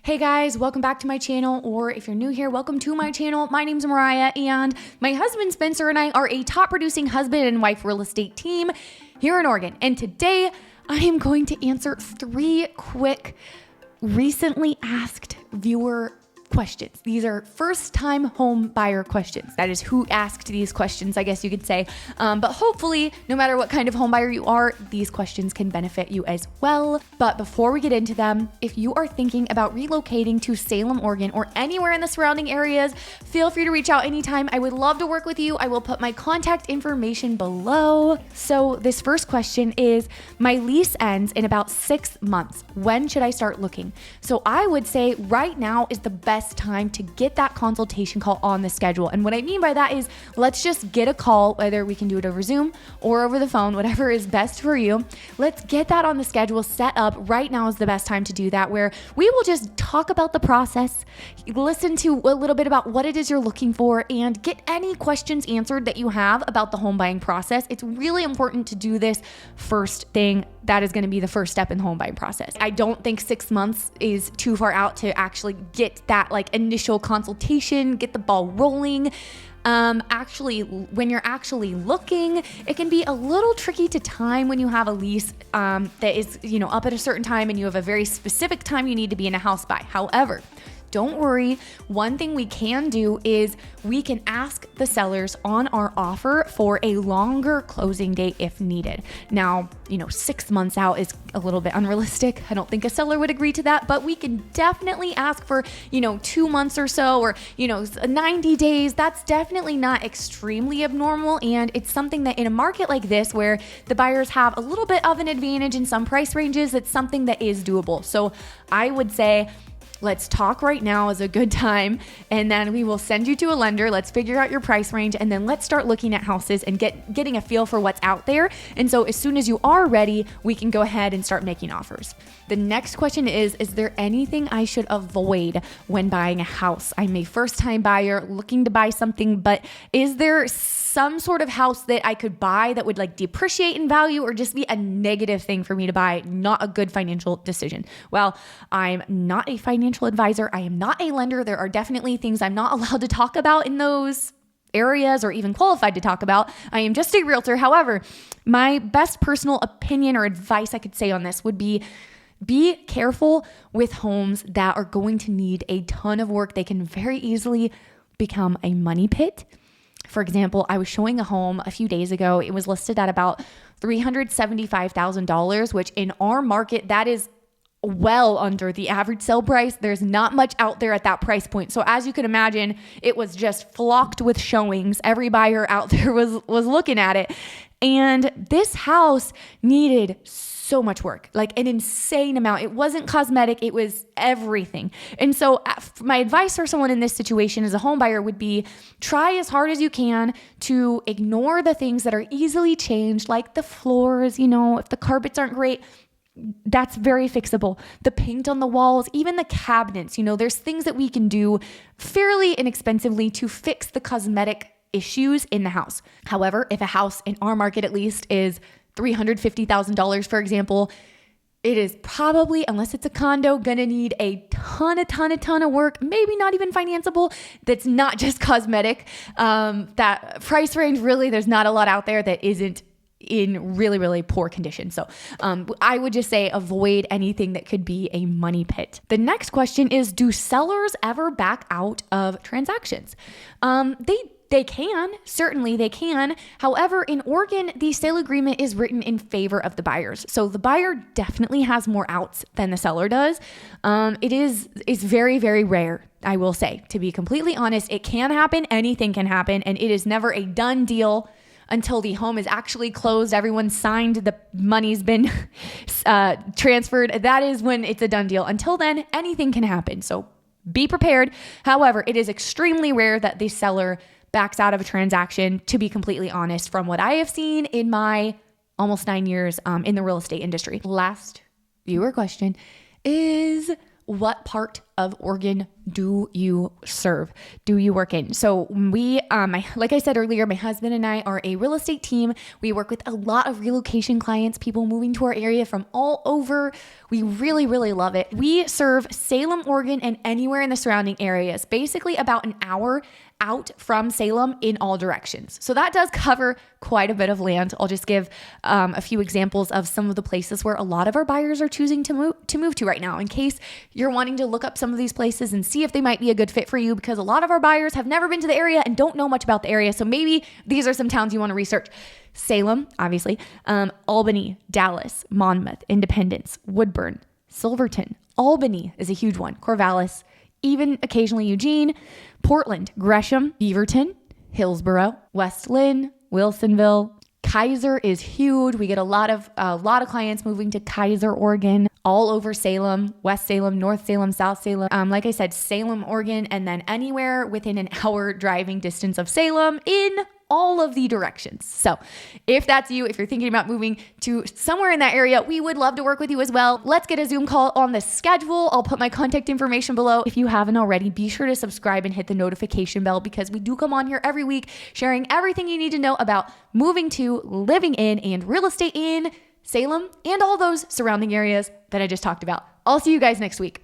Hey guys, welcome back to my channel, or if you're new here, welcome to my channel. My name's Mariah, and my husband Spencer and I are a top producing husband and wife real estate team here in Oregon. And today I am going to answer 3 quick recently asked viewer questions. These are first-time home buyer questions. That is who asked these questions, I guess you could say. But hopefully, no matter what kind of home buyer you are, these questions can benefit you as well. But before we get into them, if you are thinking about relocating to Salem, Oregon, or anywhere in the surrounding areas, feel free to reach out anytime. I would love to work with you. I will put my contact information below. So this first question is, my lease ends in about 6 months. When should I start looking? So I would say right now is the best time to get that consultation call on the schedule. And what I mean by that is, let's just get a call, whether we can do it over Zoom or over the phone, whatever is best for you. Let's get that on the schedule set up. Right now is the best time to do that, where we will just talk about the process, listen to a little bit about what it is you're looking for, and get any questions answered that you have about the home buying process. It's really important to do this first thing. That is going to be the first step in the home buying process. I don't think 6 months is too far out to actually get that initial consultation, get the ball rolling. Actually, when you're actually looking, it can be a little tricky to time when you have a lease that is, up at a certain time and you have a very specific time you need to be in a house by. However, don't worry. One thing we can do is we can ask the sellers on our offer for a longer closing date if needed. Now, 6 months out is a little bit unrealistic. I don't think a seller would agree to that, but we can definitely ask for, 2 months or so, or, 90 days. That's definitely not extremely abnormal. And it's something that in a market like this, where the buyers have a little bit of an advantage in some price ranges, it's something that is doable. So I would say, let's talk right now is a good time, and then we will send you to a lender. Let's figure out your price range, and then let's start looking at houses and getting a feel for what's out there. And so as soon as you are ready, we can go ahead and start making offers. The next question is there anything I should avoid when buying a house? I'm a first-time buyer looking to buy something, but is there some sort of house that I could buy that would depreciate in value, or just be a negative thing for me to buy, not a good financial decision? Well, I'm not a financial advisor. I am not a lender. There are definitely things I'm not allowed to talk about in those areas, or even qualified to talk about. I am just a realtor. However, my best personal opinion or advice I could say on this would be careful with homes that are going to need a ton of work. They can very easily become a money pit. For example, I was showing a home a few days ago. It was listed at about $375,000, which in our market, that is well under the average sale price. There's not much out there at that price point. So as you can imagine, it was just flocked with showings. Every buyer out there was looking at it. And this house needed so much work, an insane amount. It wasn't cosmetic, it was everything. And so my advice for someone in this situation as a home buyer would be, try as hard as you can to ignore the things that are easily changed, like the floors. If the carpets aren't great, that's very fixable. The paint on the walls, even the cabinets, there's things that we can do fairly inexpensively to fix the cosmetic issues in the house. However, if a house in our market at least is $350,000, for example, it is probably, unless it's a condo, gonna need a ton of work, maybe not even financeable. That's not just cosmetic. That price range, really, there's not a lot out there that isn't in really, really poor condition. So I would just say avoid anything that could be a money pit. The next question is, do sellers ever back out of transactions? They can, certainly they can. However, in Oregon, the sale agreement is written in favor of the buyers. So the buyer definitely has more outs than the seller does. It's very, very rare, I will say. To be completely honest, it can happen. Anything can happen. And it is never a done deal until the home is actually closed. Everyone's signed, the money's been transferred. That is when it's a done deal. Until then, anything can happen. So be prepared. However, it is extremely rare that the seller backs out of a transaction, to be completely honest, from what I have seen in my almost 9 years in the real estate industry. Last viewer question is, what part of Oregon do you serve? Do you work in? So we, like I said earlier, my husband and I are a real estate team. We work with a lot of relocation clients, people moving to our area from all over. We really, really love it. We serve Salem, Oregon, and anywhere in the surrounding areas, basically about an hour out from Salem in all directions. So that does cover quite a bit of land. I'll just give a few examples of some of the places where a lot of our buyers are choosing to move to right now, in case you're wanting to look up some of these places and see if they might be a good fit for you, because a lot of our buyers have never been to the area and don't know much about the area. So maybe these are some towns you want to research. Salem, obviously, Albany, Dallas, Monmouth, Independence, Woodburn, Silverton. Albany is a huge one. Corvallis, even occasionally Eugene, Portland, Gresham, Beaverton, Hillsborough, West Lynn, Wilsonville. Kaiser is huge. We get a lot of clients moving to Kaiser, Oregon, all over Salem, West Salem, North Salem, South Salem. Like I said, Salem, Oregon, and then anywhere within an hour driving distance of Salem in all of the directions. So if that's you, if you're thinking about moving to somewhere in that area, we would love to work with you as well. Let's get a Zoom call on the schedule. I'll put my contact information below. If you haven't already, be sure to subscribe and hit the notification bell, because we do come on here every week sharing everything you need to know about moving to, living in, and real estate in Salem and all those surrounding areas that I just talked about. I'll see you guys next week.